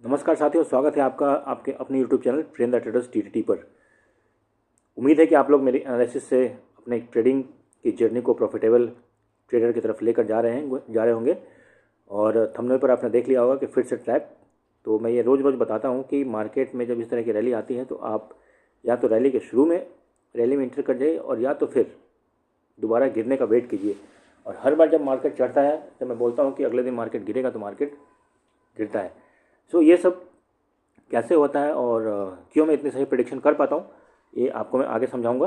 नमस्कार साथियों, स्वागत है आपका आपके अपने YouTube channel train the traders TTT पर। उम्मीद है कि आप लोग मेरी एनालिसिस से अपने ट्रेडिंग की जर्नी को प्रॉफिटेबल ट्रेडर की तरफ लेकर जा रहे होंगे। और थंबनेल पर आपने देख लिया होगा कि फिर से ट्रैप। तो मैं ये रोज़ रोज़ बताता हूँ कि मार्केट में जब इस तरह की रैली आती है तो आप या तो रैली के शुरू में रैली में इंटर कर जाइए और या तो फिर दोबारा गिरने का वेट कीजिए। और हर बार जब मार्केट चढ़ता है, जब मैं बोलता हूँ कि अगले दिन मार्केट गिरेगा तो मार्केट गिरता है। सो ये सब कैसे होता है और क्यों मैं इतनी सही प्रेडिक्शन कर पाता हूँ, ये आपको मैं आगे समझाऊंगा।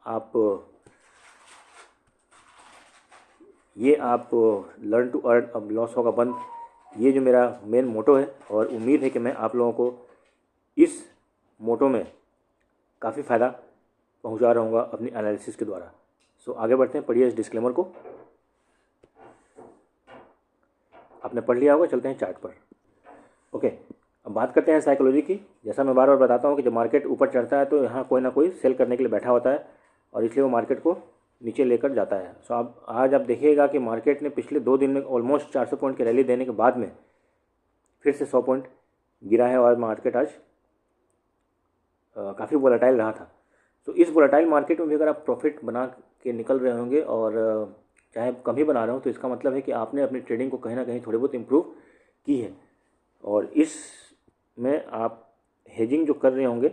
आप आप लर्न टू अर्न, अब लॉस होगा बंद, ये जो मेरा मेन मोटो है। और उम्मीद है कि मैं आप लोगों को इस मोटो में काफ़ी फ़ायदा पहुंचा रहूँगा अपनी एनालिसिस के द्वारा। सो आगे बढ़ते हैं, पढ़िए इस डिस्क्लेमर को। आपने पढ़ लिया होगा, चलते हैं चार्ट पर। ओके, अब बात करते हैं साइकोलॉजी की। जैसा मैं बार बार बताता हूँ कि जब मार्केट ऊपर चढ़ता है तो यहाँ कोई ना कोई सेल करने के लिए बैठा होता है और इसलिए वो मार्केट को नीचे लेकर जाता है। सो अब आज आप देखिएगा कि मार्केट ने पिछले 2 दिन में ऑलमोस्ट 400 पॉइंट की रैली देने के बाद में फिर से 100 पॉइंट गिरा है और मार्केट आज काफ़ी वोलेटाइल रहा था। तो इस वोलेटाइल मार्केट में भी अगर आप प्रॉफिट बना के निकल रहे होंगे और चाहे कम ही बना रहे हो, तो इसका मतलब है कि आपने अपनी ट्रेडिंग को कहीं ना कहीं थोड़ी बहुत इम्प्रूव की है। और इस में आप हेजिंग जो कर रहे होंगे,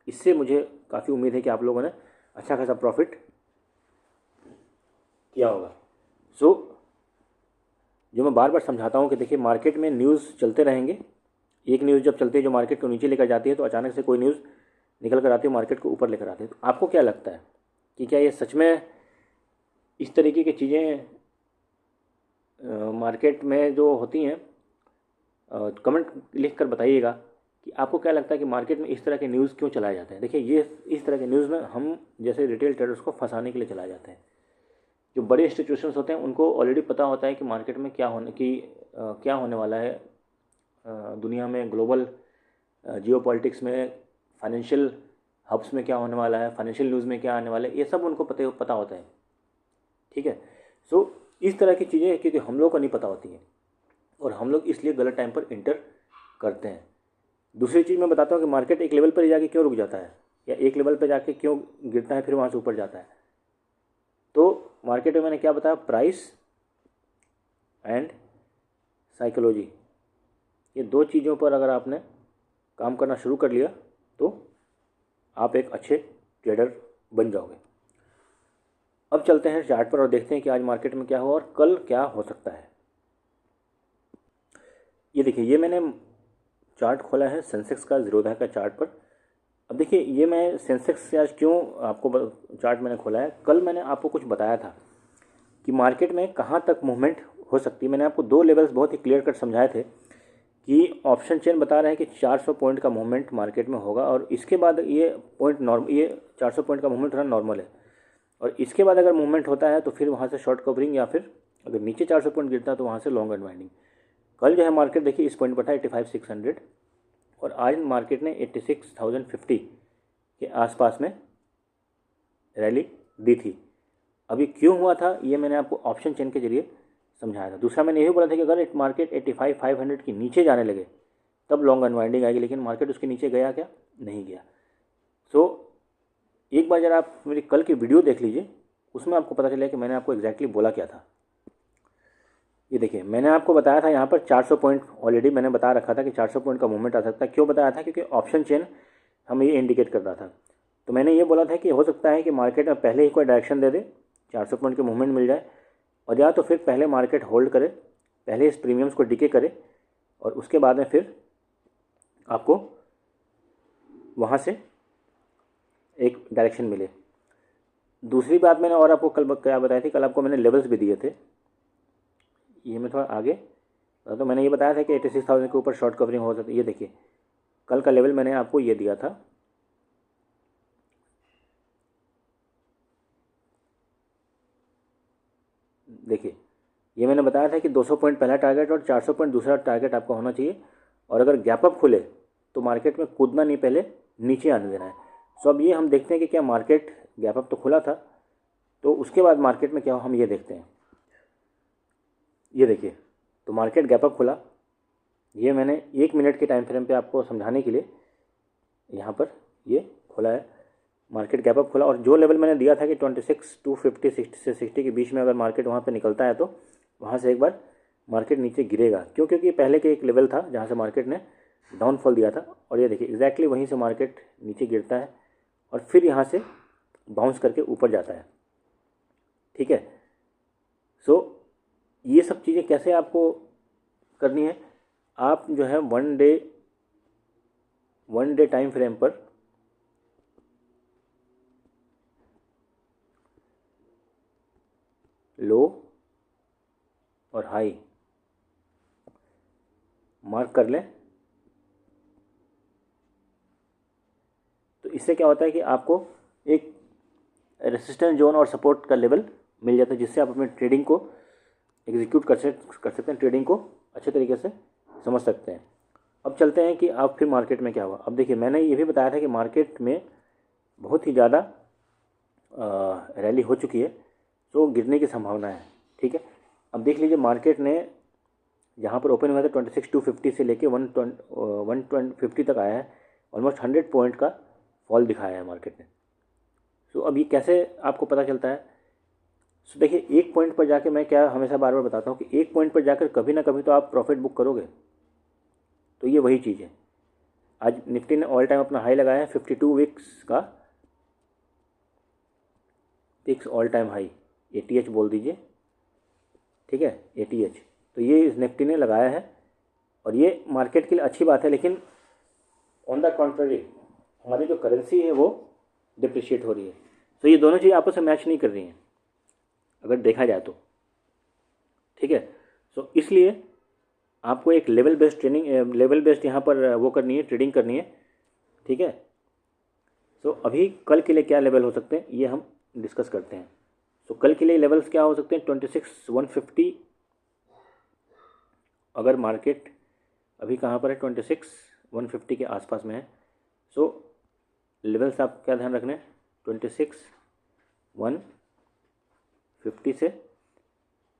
इससे मुझे काफ़ी उम्मीद है कि आप लोगों ने अच्छा खासा प्रॉफिट किया होगा। सो जो मैं बार बार समझाता हूँ कि देखिए, मार्केट में न्यूज़ चलते रहेंगे। एक न्यूज़ जब चलती है जो मार्केट को नीचे लेकर जाती है, तो अचानक से कोई न्यूज़ निकल कर आती है मार्केट को ऊपर लेकर आती है। तो आपको क्या लगता है कि क्या ये सच में इस तरीके की चीज़ें मार्केट में जो होती हैं? कमेंट लिख कर बताइएगा कि आपको क्या लगता है कि मार्केट में इस तरह के न्यूज़ क्यों चलाए जाते हैं। देखिए, ये इस तरह के न्यूज़ में हम जैसे रिटेल ट्रेडर्स को फंसाने के लिए चलाए जाते हैं। जो बड़े इंस्टीट्यूशंस होते हैं उनको ऑलरेडी पता होता है कि मार्केट में क्या होने वाला है, दुनिया में ग्लोबल जियो पॉलिटिक्स में, फाइनेंशियल हब्स में क्या होने वाला है, फाइनेंशियल न्यूज़ में क्या आने वाला है, ये सब उनको पता होता है। ठीक है। सो इस तरह की चीज़ें क्योंकि हम लोग को नहीं पता होती हैं और हम लोग इसलिए गलत टाइम पर इंटर करते हैं। दूसरी चीज़ मैं बताता हूँ कि मार्केट एक लेवल पर ही जाके क्यों रुक जाता है या एक लेवल पर जाके क्यों गिरता है फिर वहाँ से ऊपर जाता है। तो मार्केट में मैंने क्या बताया, प्राइस एंड साइकोलॉजी, ये दो चीज़ों पर अगर आपने काम करना शुरू कर लिया तो आप एक अच्छे ट्रेडर बन जाओगे। अब चलते हैं चार्ट पर और देखते हैं कि आज मार्केट में क्या हुआ और कल क्या हो सकता है। ये देखिए, ये मैंने चार्ट खोला है सेंसेक्स का जीरोधा का चार्ट पर। अब देखिए, ये मैं सेंसेक्स से आज क्यों आपको चार्ट मैंने खोला है, कल मैंने आपको कुछ बताया था कि मार्केट में कहाँ तक मूवमेंट हो सकती है। मैंने आपको 2 लेवल्स बहुत ही क्लियर कट समझाए थे कि ऑप्शन चेन बता रहे हैं कि 400 पॉइंट का मूवमेंट मार्केट में होगा और इसके बाद ये 400 पॉइंट का मूवमेंट थोड़ा नॉर्मल है। और इसके बाद अगर मूवमेंट होता है तो फिर वहाँ से शॉर्ट कवरिंग या फिर अगर नीचे 400 पॉइंट गिरता है तो वहाँ से लॉन्ग अनवाइंडिंग। कल जो है मार्केट देखिए इस पॉइंट पर था 85,600 और आज मार्केट ने 86,050 के आसपास में रैली दी थी। अभी क्यों हुआ था ये मैंने आपको ऑप्शन चेन के जरिए समझाया था। दूसरा मैंने यही बोला था कि अगर मार्केट 85,500 के नीचे जाने लगे तब लॉन्ग अनवाइंडिंग आएगी, लेकिन मार्केट उसके नीचे गया क्या? नहीं गया। सो एक बार जरा आप मेरी कल की वीडियो देख लीजिए, उसमें आपको पता चलेगा कि मैंने आपको एग्जैक्टली बोला क्या था। ये देखिए, मैंने आपको बताया था यहाँ पर 400 पॉइंट ऑलरेडी मैंने बता रखा था कि 400 पॉइंट का मूवमेंट आ सकता है। क्यों बताया था? क्योंकि ऑप्शन चेन हमें ये इंडिकेट कर रहा था। तो मैंने ये बोला था कि हो सकता है कि मार्केट में पहले ही कोई डायरेक्शन दे दे, 400 पॉइंट के मूवमेंट मिल जाए, और या तो फिर पहले मार्केट होल्ड करे, पहले इस प्रीमियम्स को डिके करे और उसके बाद में फिर आपको वहाँ से एक डायरेक्शन मिले। दूसरी बात मैंने और आपको कल क्या बताई थी, कल आपको मैंने लेवल्स भी दिए थे। ये मैं थोड़ा आगे तो मैंने ये बताया था कि 86,000 के ऊपर शॉर्ट कवरिंग हो सकती है। ये देखिए, कल का लेवल मैंने आपको ये दिया था, देखिए ये मैंने बताया था कि 200 पॉइंट पहला टारगेट और 400 पॉइंट दूसरा टारगेट आपका होना चाहिए। और अगर गैप अप खुले तो मार्केट में कूदना नहीं, पहले नीचे आने देना है। सो अब ये हम देखते हैं कि क्या मार्केट गैप अप तो खुला था, तो उसके बाद मार्केट में क्या हो हम ये देखते हैं। ये देखिए, तो मार्केट गैप अप खुला ये मैंने 1 मिनट के टाइम फ्रेम पे आपको समझाने के लिए यहाँ पर ये खोला है, मार्केट गैप अप खोला। और जो लेवल मैंने दिया था कि 26 टू 50 60 से 60 के बीच में अगर मार्केट वहाँ पे निकलता है तो वहाँ से एक बार मार्केट नीचे गिरेगा। क्यों? क्योंकि पहले के एक लेवल था जहाँ से मार्केट ने डाउनफॉल दिया था, और ये देखिए एग्जैक्टली वहीं से मार्केट नीचे गिरता है और फिर यहाँ से बाउंस करके ऊपर जाता है। ठीक है, सो ये सब चीज़ें कैसे आपको करनी है, आप जो है वन डे टाइम फ्रेम पर लो और हाई मार्क कर लें। तो इससे क्या होता है कि आपको एक रेसिस्टेंस जोन और सपोर्ट का लेवल मिल जाता है, जिससे आप अपने ट्रेडिंग को एग्जीक्यूट कर सकते हैं, ट्रेडिंग को अच्छे तरीके से समझ सकते हैं। अब चलते हैं कि आप फिर मार्केट में क्या हुआ। अब देखिए मैंने ये भी बताया था कि मार्केट में बहुत ही ज़्यादा रैली हो चुकी है, तो गिरने की संभावना है। ठीक है, अब देख लीजिए मार्केट ने जहाँ पर ओपन हुआ था 26,250 से लेके 150 तक आया है, ऑलमोस्ट 100 पॉइंट का फॉल दिखाया है मार्केट ने। सो अब ये कैसे आपको पता चलता है? सो देखिए एक पॉइंट पर जाके, मैं क्या हमेशा बार बार बताता हूँ कि एक पॉइंट पर जाकर कभी ना कभी तो आप प्रॉफिट बुक करोगे। तो ये वही चीज़ है। आज निफ्टी ने ऑल टाइम अपना हाई लगाया है 52 वीक्स का, fix all time high, ATH बोल दीजिए। ठीक है, ATH, तो ये इस निफ्टी ने लगाया है और ये मार्केट के लिए अच्छी बात है। लेकिन ऑन द कॉन्ट्ररी हमारी जो करेंसी है वो डिप्रिशिएट हो रही है। तो ये दोनों चीज़ आपस में मैच नहीं कर रही हैं अगर देखा जाए तो। ठीक है, सो इसलिए आपको एक लेवल बेस्ड यहाँ पर वो करनी है, ट्रेडिंग करनी है। ठीक है, सो अभी कल के लिए क्या लेवल हो सकते हैं ये हम डिस्कस करते हैं। सो कल के लिए लेवल्स क्या हो सकते हैं? 26,150, अगर मार्केट अभी कहाँ पर है 26,150 के आसपास में है। सो लेवल्स आप क्या ध्यान रखना है? 26,150 से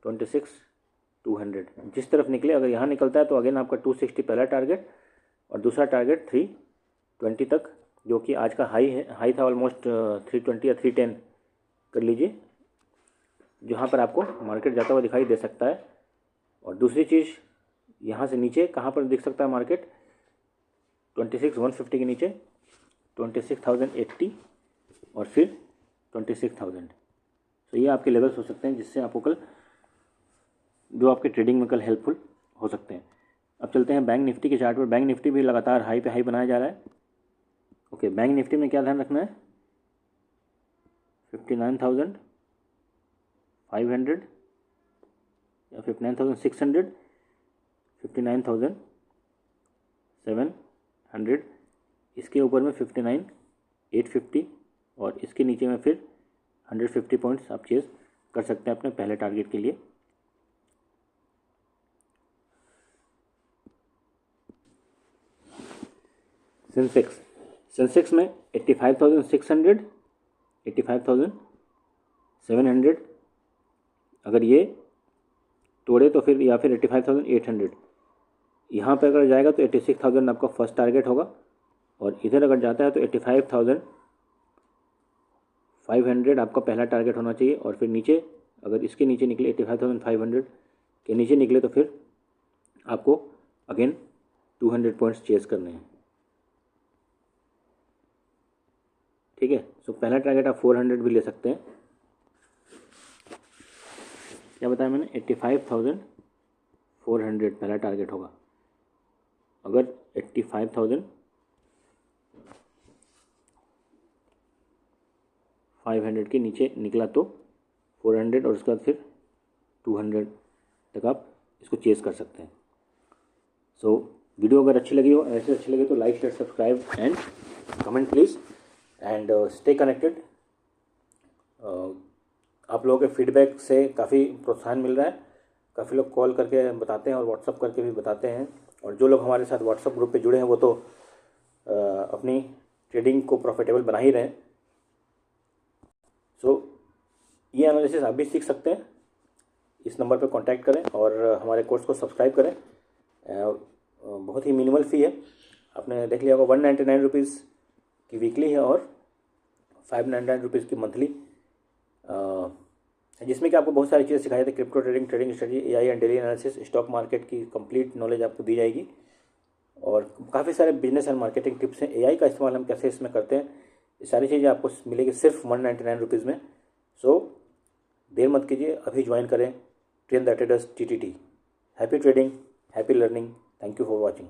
26,200 जिस तरफ निकले, अगर यहाँ निकलता है तो अगेन आपका 260 पहला टारगेट और दूसरा टारगेट 320 तक, जो कि आज का हाई था ऑलमोस्ट 320 या 310 कर लीजिए, जहाँ पर आपको मार्केट जाता हुआ दिखाई दे सकता है। और दूसरी चीज़, यहाँ से नीचे कहाँ पर दिख सकता है मार्केट? 26,150 के नीचे 26,080 और फिर 26,000। तो ये आपके लेवल्स हो सकते हैं जिससे आपको कल, जो आपके ट्रेडिंग में कल हेल्पफुल हो सकते हैं। अब चलते हैं बैंक निफ्टी के चार्ट पर। बैंक निफ्टी भी लगातार हाई पे हाई बनाया जा रहा है। ओके, बैंक निफ्टी में क्या ध्यान रखना है? 59,500 या 59,600, 59,700, इसके ऊपर में 59,850 और इसके नीचे में फिर 150 पॉइंट्स आप चेज कर सकते हैं अपने पहले टारगेट के लिए। सेंसेक्स में 85,600, 85,700, अगर ये तोड़े तो फिर, या फिर 85,800, यहाँ पे अगर जाएगा तो 86,000 आपका फर्स्ट टारगेट होगा। और इधर अगर जाता है तो 85,500 आपका पहला टारगेट होना चाहिए। और फिर नीचे, अगर इसके नीचे निकले 85,500 के नीचे निकले तो फिर आपको अगेन 200 पॉइंट्स चेस करने हैं। ठीक है, सो पहला टारगेट आप 400 भी ले सकते हैं। क्या बताया मैंने? 85,400 पहला टारगेट होगा। अगर 85,500 के नीचे निकला तो 400 और उसके बाद फिर 200 तक आप इसको चेस कर सकते हैं। सो वीडियो अगर अच्छी लगी हो, ऐसे अच्छी लगे तो like share subscribe and comment please and stay connected. आप लोगों के फीडबैक से काफ़ी प्रोत्साहन मिल रहा है। काफ़ी लोग कॉल करके बताते हैं और व्हाट्सअप करके भी बताते हैं। और जो लोग हमारे साथ व्हाट्सअप ग्रुप पे जुड़े हैं वो तो अपनी ट्रेडिंग को प्रॉफिटेबल बना ही रहे हैं। सो ये एनालिसिस आप भी सीख सकते हैं। इस नंबर पे कांटेक्ट करें और हमारे कोर्स को सब्सक्राइब करें। बहुत ही मिनिमल फ़ी है। आपने देख लिया होगा 199 रुपीज़ की वीकली है और 599 रुपीज़ की मंथली, जिसमें कि आपको बहुत सारी चीज़ें सिखाई जाती है। Crypto trading, trading strategy, AI and daily analysis, stock market की कंप्लीट नॉलेज आपको दी जाएगी और काफ़ी सारे बिजनेस एंड मार्केटिंग टिप्स हैं। एआई का इस्तेमाल हम कैसे इसमें करते हैं, ये सारी चीज़ें आपको मिलेगी सिर्फ 199 रुपीज़ में। सो देर मत कीजिए, अभी ज्वाइन करें train the traders TTT। Happy trading, happy learning. Thank you for watching.